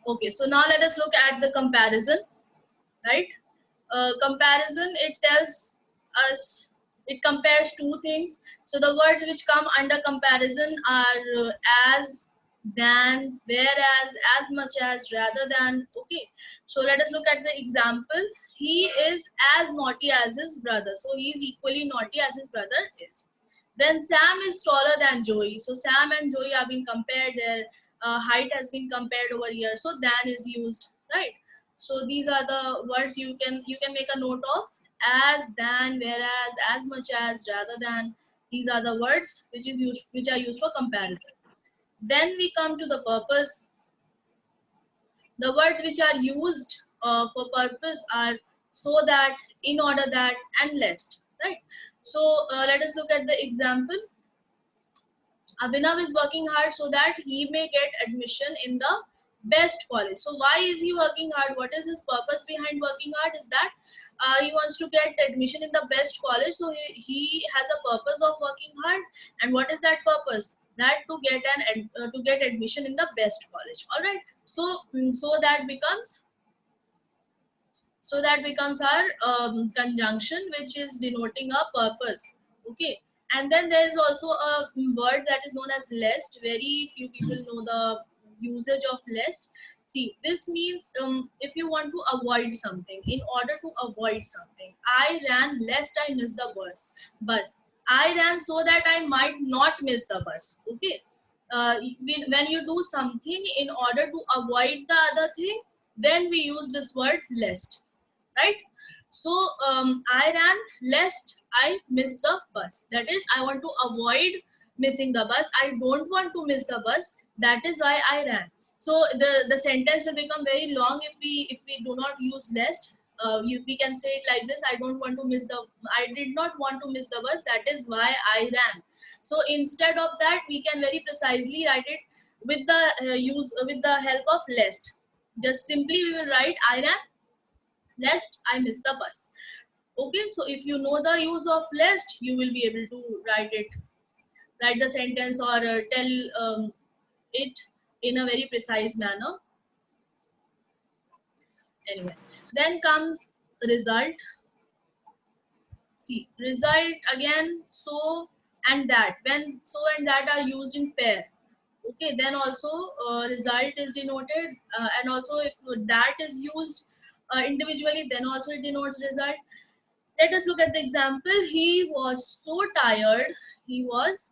Okay, so now let us look at the comparison, right? Comparison, it tells us, it compares two things. So the words which come under comparison are as, than, whereas, as much as, rather than. Okay, so let us look at the example. He is as naughty as his brother, so he is equally naughty as his brother is. Then Sam is taller than Joey, so Sam and Joey are being compared, their height has been compared over here, so than is used, right? So these are the words you can make a note of: as, than, whereas, as much as, rather than. These are the words which are used for comparison. Then we come to the purpose. The words which are used for purpose are so that, in order that, and lest, right? So let us look at the example. Abhinav is working hard so that he may get admission in the best college. So why is he working hard? What is his purpose behind working hard? Is that he wants to get admission in the best college. So he has a purpose of working hard. And what is that purpose? That to get admission in the best college. All right. So that becomes our conjunction, which is denoting a purpose. Okay, and then there is also a word that is known as lest. Very few people know the usage of lest. See, this means if you want to avoid something, in order to avoid something, I ran lest I miss the bus. I ran so that I might not miss the bus. Okay, when you do something in order to avoid the other thing, then we use this word lest, right? So I ran lest I miss the bus. That is, I want to avoid missing the bus. I don't want to miss the bus. That is why I ran. So the sentence will become very long if we do not use lest. We can say it like this: I did not want to miss the bus. That is why I ran. So instead of that, we can very precisely write it with the help of lest. Just simply we will write I ran lest I miss the bus. Okay, so if you know the use of lest, you will be able to write the sentence, or tell it in a very precise manner. Anyway, then comes result. See, result again, so and that. When so and that are used in pair, okay, then also result is denoted, and also if that is used individually, then also it denotes result. Let us look at the example. He was so tired. He was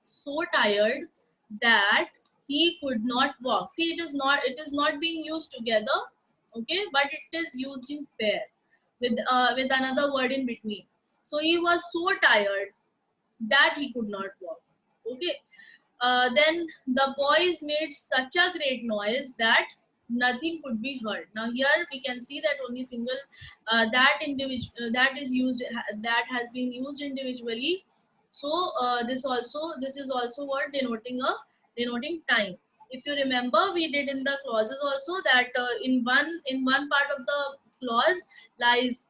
so tired that he could not walk. See, it is not being used together, okay, but it is used in pair with another word in between. So he was so tired that he could not walk. Okay. Then the boys made such a great noise that nothing could be heard. Now here we can see that only single that has been used individually. So this is also what denoting time. If you remember, we did in the clauses also that in one part of the clause lies,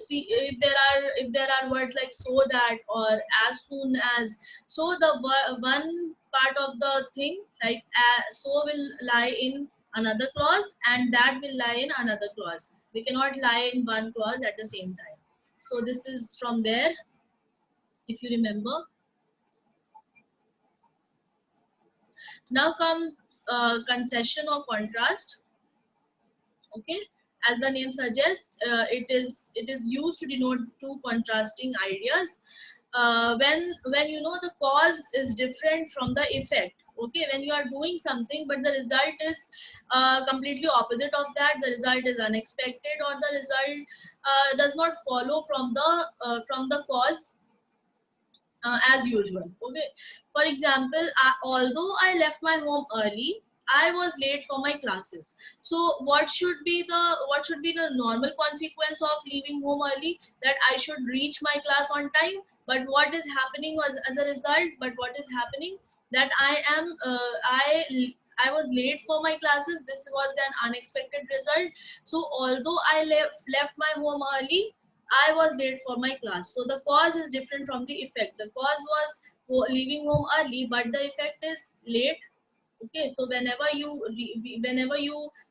see, if there are words like so that or as soon as, so the one part of the thing, like so will lie in another clause and that will lie in another clause. They cannot lie in one clause at the same time. So this is from there, if you remember. Now comes concession or contrast. Okay, as the name suggests, it is used to denote two contrasting ideas. When you know the cause is different from the effect. Okay, when you are doing something but the result is completely opposite of that, the result is unexpected, or the result does not follow from the cause as usual. Okay, for example, although I left my home early, I was late for my classes. So what should be the normal consequence of leaving home early? That I should reach my class on time. But what is happening was, as a result, but what is happening, that I was late for my classes. This was an unexpected result. So although I left my home early, I was late for my class. So the cause is different from the effect. The cause was leaving home early, but the effect is late. Okay, so whenever you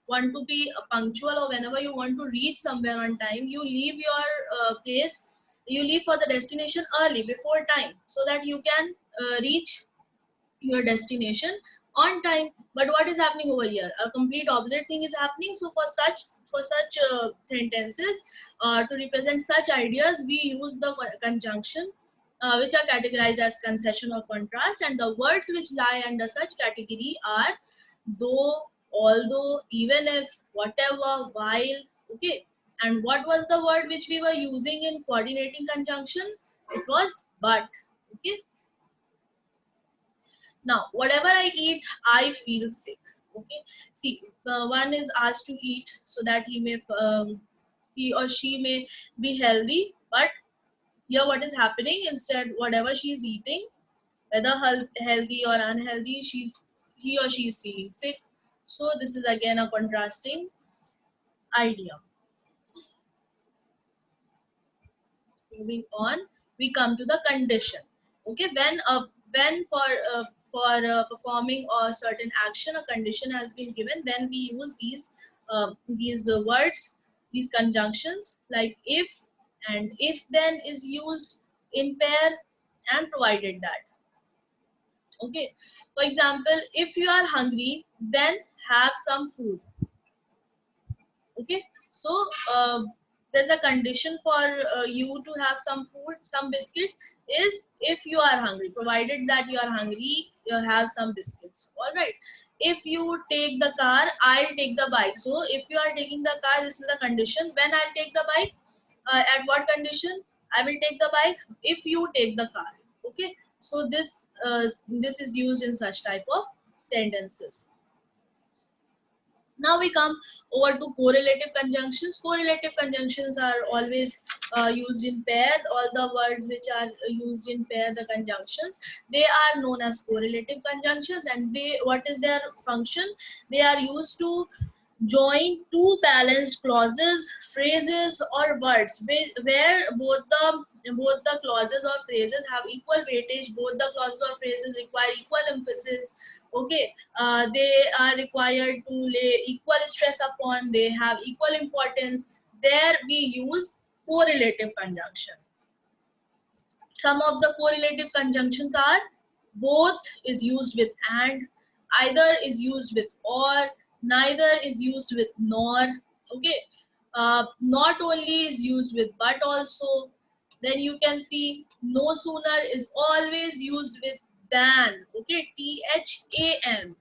want to be punctual, or whenever you want to reach somewhere on time, you leave your place, you leave for the destination early, before time, so that you can reach your destination on time. But what is happening over here? A complete opposite thing is happening. So for such sentences, to represent such ideas, we use the conjunction, which are categorized as concession or contrast, and the words which lie under such category are though, although, even if, whatever, while. Okay, and what was the word which we were using in coordinating conjunction? It was but. Okay, now, whatever I eat, I feel sick. Okay. See, one is asked to eat so that he or she may be healthy. But here, what is happening? Instead, whatever she is eating, whether healthy or unhealthy, he or she is feeling sick. So this is again a contrasting idea. Moving on, we come to the condition. Okay, when for performing a certain action, a condition has been given, then we use these words, these conjunctions, like if and if then is used in pair, and provided that. Okay, for example, if you are hungry, then have some food. Okay, so there's a condition for you to have some food, some biscuit, is if you are hungry, provided that you are hungry, you have some biscuits. All right, if you take the car, I'll take the bike. So if you are taking the car, this is the condition. When I'll take the bike, at what condition I will take the bike? If you take the car. Okay, so this is used in such type of sentences. Now we come over to correlative conjunctions. Correlative conjunctions are always used in pair. All the words which are used in pair, the conjunctions, they are known as correlative conjunctions. And what is their function? They are used to join two balanced clauses, phrases, or words where both the clauses or phrases have equal weightage. Both the clauses or phrases require equal emphasis. Okay, they are required to lay equal stress upon. They have equal importance. There we use correlative conjunction. Some of the correlative conjunctions are both is used with and, either is used with or, neither is used with nor. Okay, not only is used with but also. Then you can see no sooner is always used with than. Okay, THAN.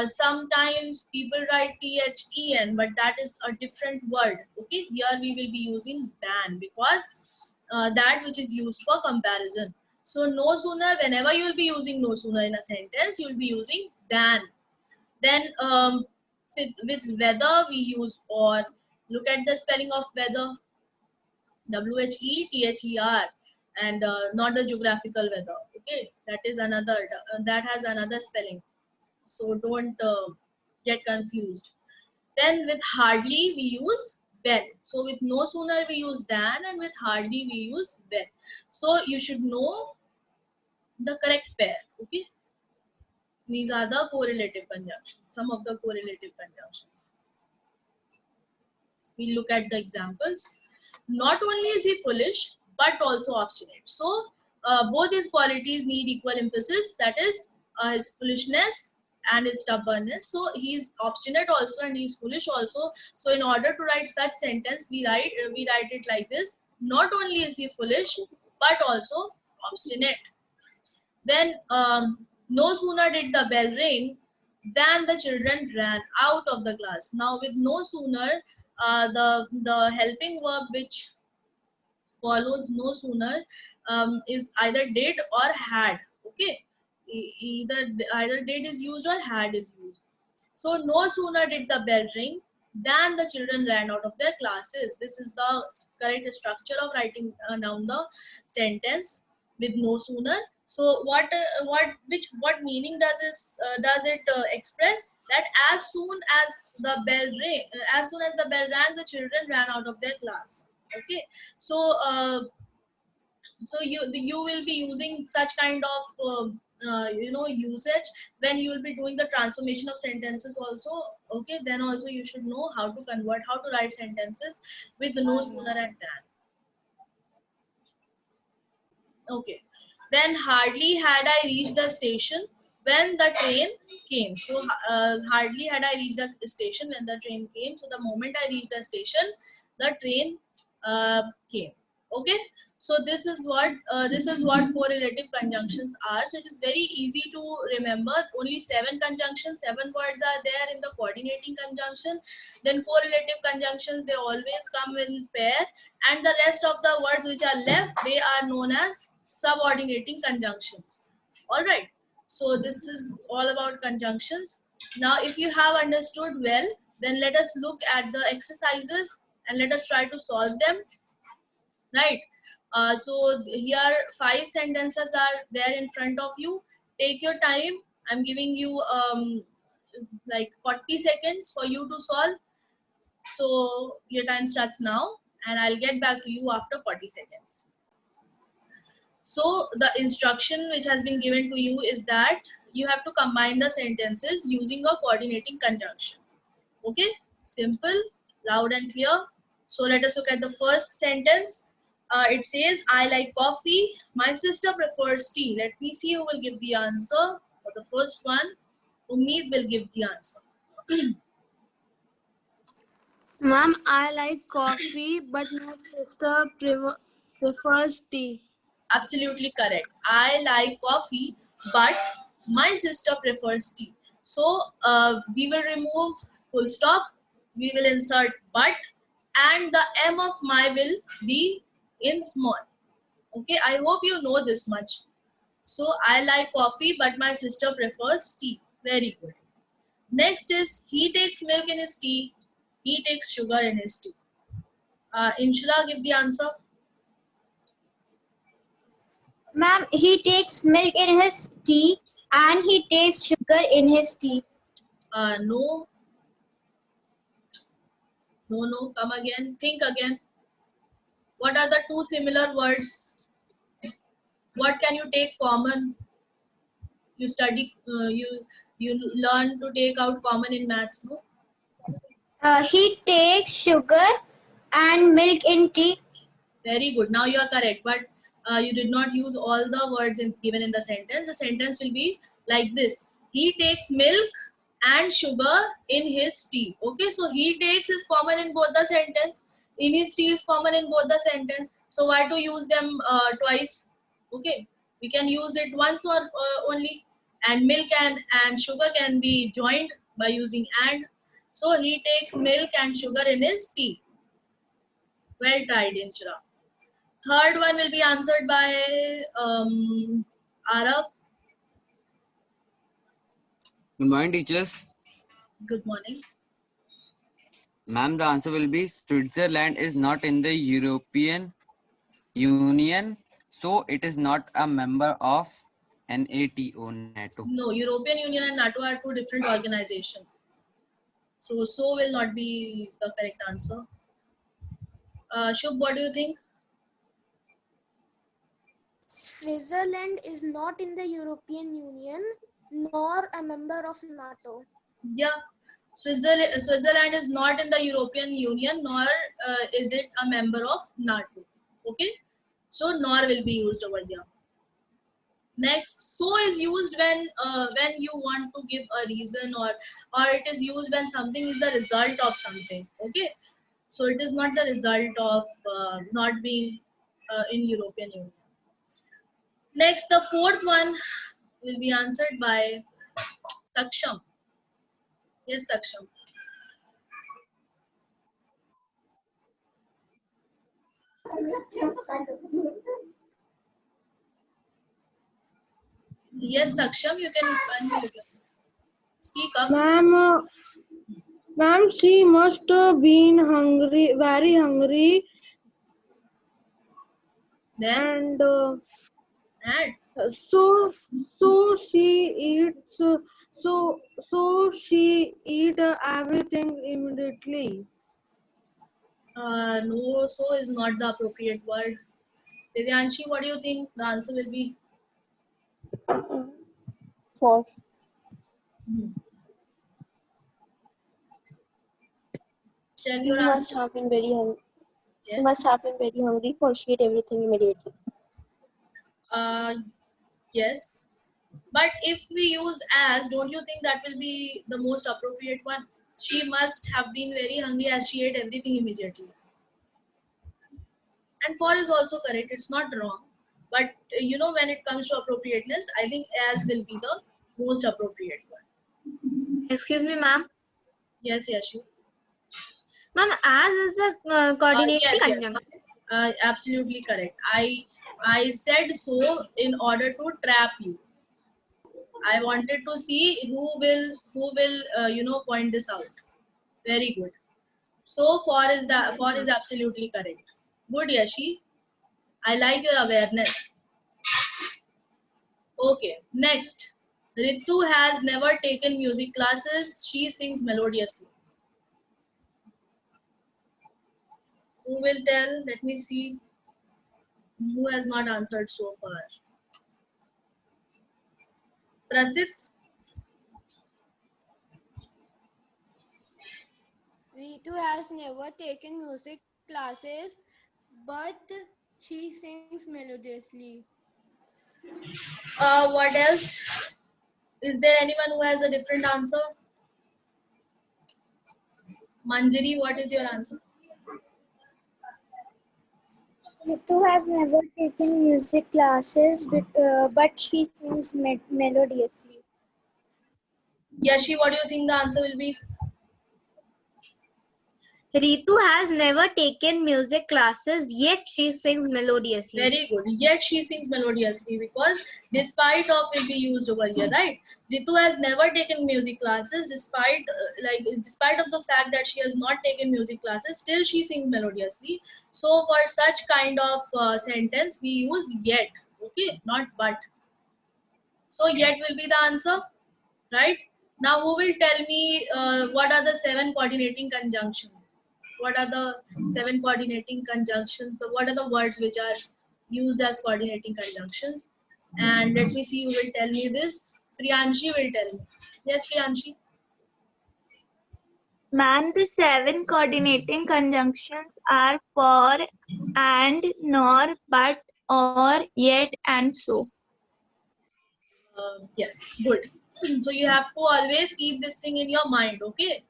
Sometimes people write THEN, but that is a different word. Okay, here we will be using than, because that which is used for comparison. So no sooner, whenever you will be using no sooner in a sentence, you will be using than. Then with whether we use or. Look at the spelling of weather, WHETHER, and not the geographical weather. Okay, that is another, that has another spelling. So don't get confused. Then with hardly we use when. So with no sooner we use than, and with hardly we use when. So you should know the correct pair. Okay, these are the correlative conjunctions, some of the correlative conjunctions. We look at the examples. Not only is he foolish, but also obstinate. So both these qualities need equal emphasis. That is his foolishness and his stubbornness. So he is obstinate also and he is foolish also. So in order to write such sentence, we write it like this: not only is he foolish, but also obstinate. Then no sooner did the bell ring than the children ran out of the class. Now with no sooner, the helping verb which follows no sooner is either did or had. Okay, either did is used or had is used. So no sooner did the bell ring than the children ran out of their classes. This is the correct structure of writing down the sentence with no sooner. So what meaning does it express? That as soon as the bell ring, as soon as the bell rang, the children ran out of their class. Okay, so you will be using such kind of usage when you will be doing the transformation of sentences also. Okay, then also you should know how to convert, how to write sentences with no, sooner, and than. Okay, then hardly had I reached the station when the train came. So hardly had I reached the station when the train came. So the moment I reached the station, the train came. Okay, so this is what correlative conjunctions are. So it is very easy to remember. Only 7 conjunctions, 7 words are there in the coordinating conjunction. Then correlative conjunctions, they always come in pair, and the rest of the words which are left, they are known as subordinating conjunctions. All right, so this is all about conjunctions. Now if you have understood well, then let us look at the exercises and let us try to solve them, right? So here 5 sentences are there in front of you. Take your time. I'm giving you like 40 seconds for you to solve. So your time starts now, and I'll get back to you after 40 seconds. So the instruction which has been given to you is that you have to combine the sentences using a coordinating conjunction. Okay, simple, loud and clear. So let us look at the first sentence. It says, I like coffee. My sister prefers tea. Let me see who will give the answer. For the first one, Ummeed will give the answer. Ma'am, I like coffee, but my sister prefers tea. Absolutely correct. I like coffee, but my sister prefers tea. So we will remove full stop, we will insert but, and the M of my will be in small. Okay, I hope you know this much. So I like coffee, but my sister prefers tea. Very good. Next is, he takes milk in his tea, he takes sugar in his tea. Inshra, give the answer. Ma'am, he takes milk in his tea and he takes sugar in his tea. No, no, come again. Think again. What are the 2 similar words? What can you take common? You study, you learn to take out common in maths, no? He takes sugar and milk in tea. Very good. Now you are correct, but you did not use all the words given in the sentence. The sentence will be like this: he takes milk and sugar in his tea. Okay, so he takes is common in both the sentence. In his tea is common in both the sentence. So why to use them twice? Okay, we can use it once or only. And milk and sugar can be joined by using and. So he takes milk and sugar in his tea. Well tried, Inshra. Third one will be answered by Arab. Good morning, teachers. Good morning. Ma'am, the answer will be Switzerland is not in the European Union, so it is not a member of NATO. No, European Union and NATO are 2 different organizations. So will not be the correct answer. Shubh, what do you think? Switzerland is not in the European Union nor a member of NATO. Yeah, Switzerland is not in the European Union, nor is it a member of NATO. Okay, so nor will be used over here. Next, so is used when you want to give a reason, or it is used when something is the result of something. Okay, so it is not the result of not being in European Union. Next, the fourth one will be answered by Saksham. Yes, Saksham. Yes, Saksham, you can unmute yourself. Speak up. Ma'am, she must have been hungry, very hungry, Then and add. so she eats. So she eat everything immediately. No, so is not the appropriate word. Divyanshi, what do you think the answer will be? For. Tell She your must answer. have been very hungry. She Yes. must have been very hungry, for she ate everything immediately. Yes. But if we use as, don't you think that will be the most appropriate one? She must have been very hungry as she ate everything immediately. And for is also correct. It's not wrong. But when it comes to appropriateness, I think as will be the most appropriate one. Excuse me, ma'am. Yes, Yashi. Ma'am, as is the coordinating Yes, conjunction. absolutely correct. I said so in order to trap you. I wanted to see who will point this out. Very good. So for is absolutely correct. Good, Yashi. I like your awareness. Okay, next. Ritu has never taken music classes. She sings melodiously. Who will tell? Let me see. Who has not answered so far? Prasit? Ritu has never taken music classes, but she sings melodiously. What else? Is there anyone who has a different answer? Manjari, what is your answer? Ritu has never taken music classes, but she sings melodiously. Yashi, what do you think the answer will be? Ritu has never taken music classes, yet she sings melodiously. Very good. Yet she sings melodiously because despite of will be used over here, right? Ritu has never taken music classes despite of the fact that she has not taken music classes, still she sings melodiously. So for such kind of sentence, we use yet, okay, not but. So yet will be the answer, right? Now who will tell me what are the 7 coordinating conjunctions? What are the 7 coordinating conjunctions? What are the words which are used as coordinating conjunctions? And let me see who will tell me this. Priyanshi will tell me. Yes, Priyanshi. Ma'am, the 7 coordinating conjunctions are for, and, nor, but, or, yet, and so. Yes, good. So you have to always keep this thing in your mind, okay?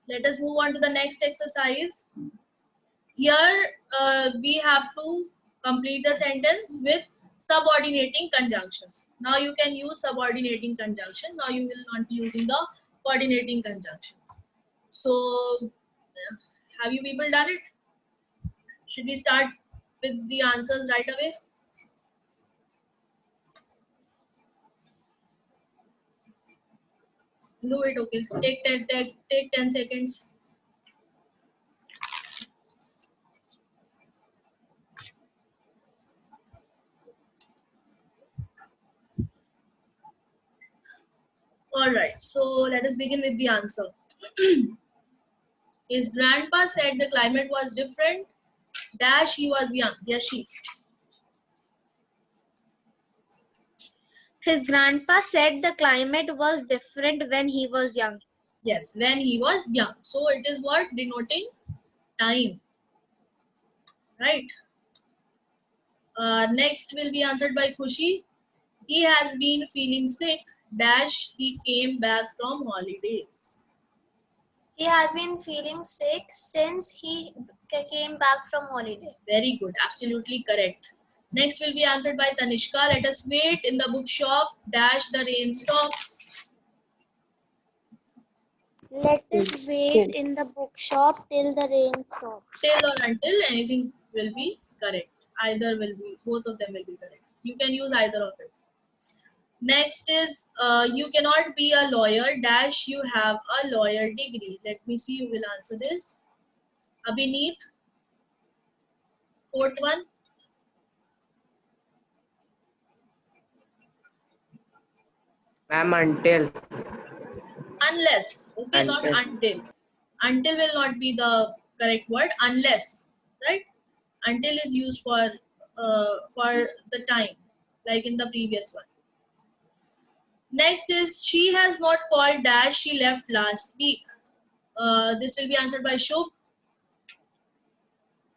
Let us move on to the next exercise. Here we have to complete the sentence with subordinating conjunctions. Now you can use subordinating conjunction. Now you will not be using the coordinating conjunction. So have you people done it? Should we start with the answers right away? Do it, okay. Take 10 seconds. All right, so let us begin with the answer. His grandpa said the climate was different. Dash, he was young. Yes, she. His grandpa said the climate was different when he was young. Yes, when he was young. So it is what? Denoting time. Right. Next will be answered by Khushi. He has been feeling sick. Dash, he came back from holidays. He has been feeling sick since he came back from holiday. Very good. Absolutely correct. Next will be answered by Tanishka. Let us wait in the bookshop. Dash, the rain stops. Let us wait in the bookshop till the rain stops. Till or until anything will be correct. Either will be, both of them will be correct. You can use either of it. Next is, you cannot be a lawyer. Dash, you have a lawyer degree. Let me see who will answer this. Abhineet. Fourth one. Ma'am, until. Unless. Okay, not until. Until will not be the correct word. Unless. Right? Until is used for the time. Like in the previous one. Next is she has not called dash she left last week. This will be answered by Shubh.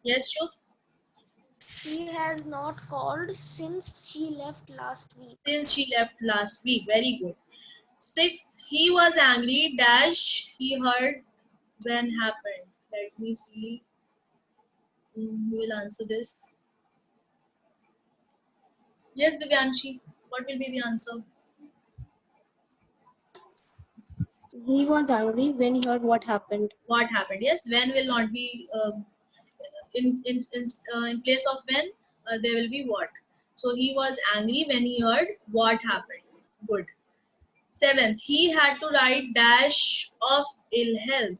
Yes, Shubh. She has not called since she left last week. Since she left last week. Very good. Sixth, he was angry dash he heard when happened. Let me see. Who will answer this? Yes, Divyanshi. What will be the answer? He was angry when he heard what happened. What happened? Yes, when will not be in place of when, there will be what. So he was angry when he heard what happened. Good. Seventh, he had to write dash of ill health.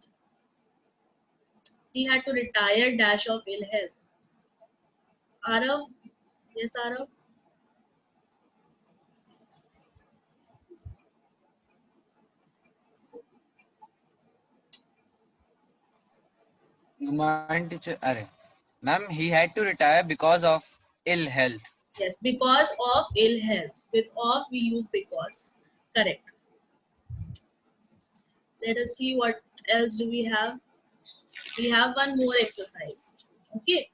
He had to retire dash of ill health. Arav? Yes, Arav? Good morning, teacher. Arre. Ma'am, he had to retire because of ill health. Yes, because of ill health. With of we use because. Correct. Let us see what else do we have. We have one more exercise. Okay.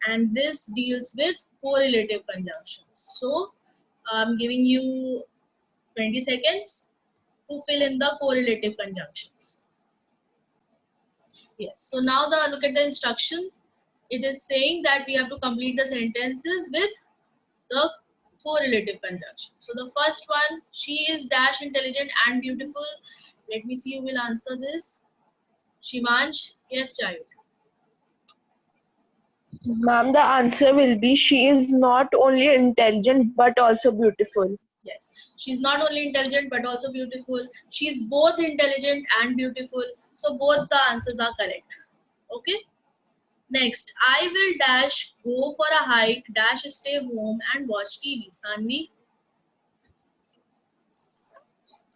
And this deals with correlative conjunctions. So I'm giving you 20 seconds to fill in the correlative conjunctions. Yes. So now look at the instruction. It is saying that we have to complete the sentences with the correlative conjunction. So the first one, she is dash intelligent and beautiful. Let me see who will answer this. Shivansh, yes, child. Ma'am, the answer will be she is not only intelligent but also beautiful. Yes, she's not only intelligent but also beautiful. She's both intelligent and beautiful. So both the answers are correct. Okay. Next, I will dash go for a hike, dash stay home and watch TV. Sanvi?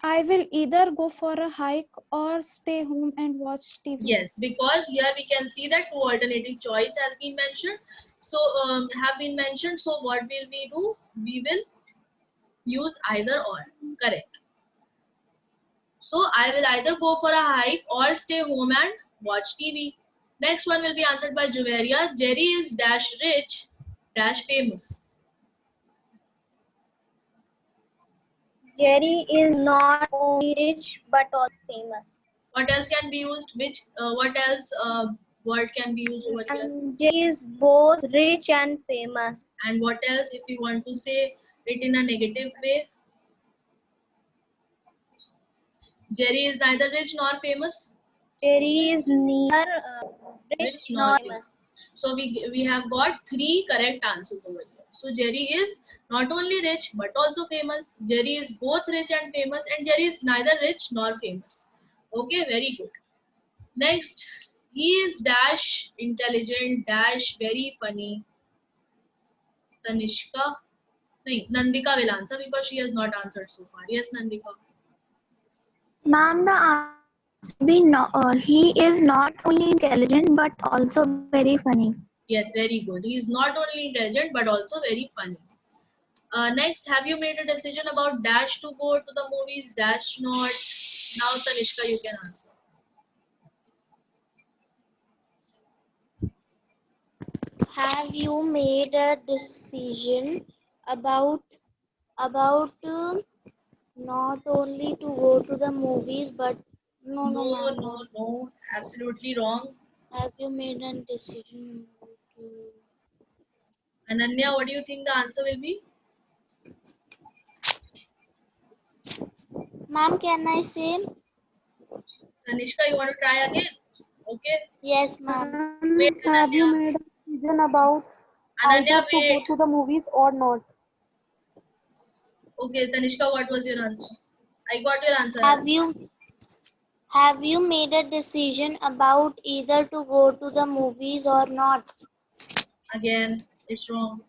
I will either go for a hike or stay home and watch TV. Yes, because here we can see that two alternative choice has been mentioned. So have been mentioned. So what will we do? We will use either or. Correct. So I will either go for a hike or stay home and watch TV. Next one will be answered by Juveria. Jerry is dash rich, dash famous. Jerry is not only rich but also famous. What else can be used? Which what else word can be used over here? And Jerry is both rich and famous. And what else if we want to say it in a negative way? Jerry is neither rich nor famous. Jerry is neither rich nor famous. So we have got three correct answers over here. So Jerry is not only rich but also famous. Jerry is both rich and famous, and Jerry is neither rich nor famous. Okay, very good. Next, he is dash intelligent dash very funny. Tanishka, no, Nandika will answer because she has not answered so far. Yes, Nandika. Ma'am, the answer will be no, he is not only intelligent but also very funny. Yes, very good. He is not only intelligent but also very funny. Next, have you made a decision about dash to go to the movies, dash not? Now, Tanishka, you can answer. Have you made a decision about not only to go to the movies but no, ma'am, No, absolutely wrong. Have you made a decision to... Ananya, what do you think the answer will be? Ma'am, can I say? Tanishka, you want to try again? Okay. Yes, ma'am. Wait, Have you Ananya. made a decision about Ananya, either to wait. go to the movies or not? Okay, Tanishka, what was your answer? I got your answer. Have you made a decision about either to go to the movies or not? Again, it's wrong.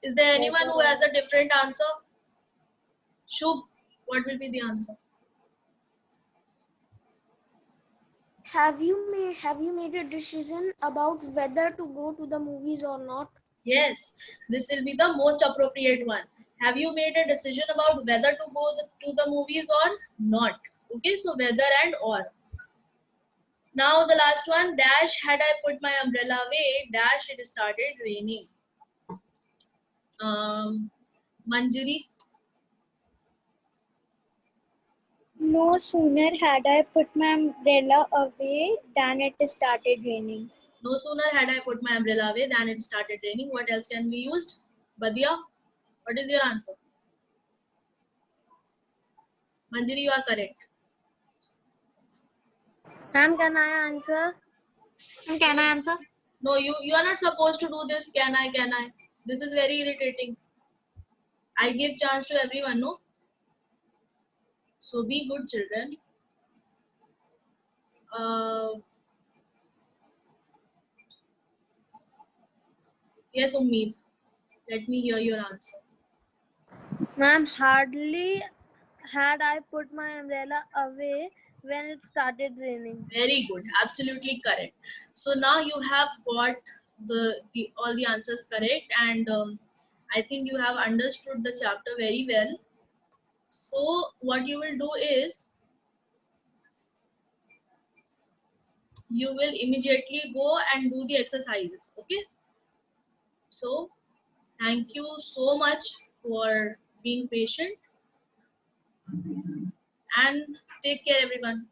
Is there anyone who has a different answer? Shubh, what will be the answer? Have you made a decision about whether to go to the movies or not? Yes, this will be the most appropriate one. Have you made a decision about whether to go to the movies or not? Okay, so whether and or. Now the last one, dash, had I put my umbrella away, dash, it started raining. Manjari, No sooner had I put my umbrella away than it started raining. no sooner had I put my umbrella away than it started raining. What else can be used? Badia, what is your answer? Manjari, you are correct. Ma'am, can I answer? Can I answer? No, you are not supposed to do this. Can I? Can I? This is very irritating. I give chance to everyone, no? So be good, children. Yes, Ummeed. Let me hear your answer. Ma'am, hardly had I put my umbrella away when it started raining. Very good. Absolutely correct. So now you have got all the answers correct, and I think you have understood the chapter very well. So what you will do is you will immediately go and do the exercises. Okay. So thank you so much for being patient, and take care, everyone.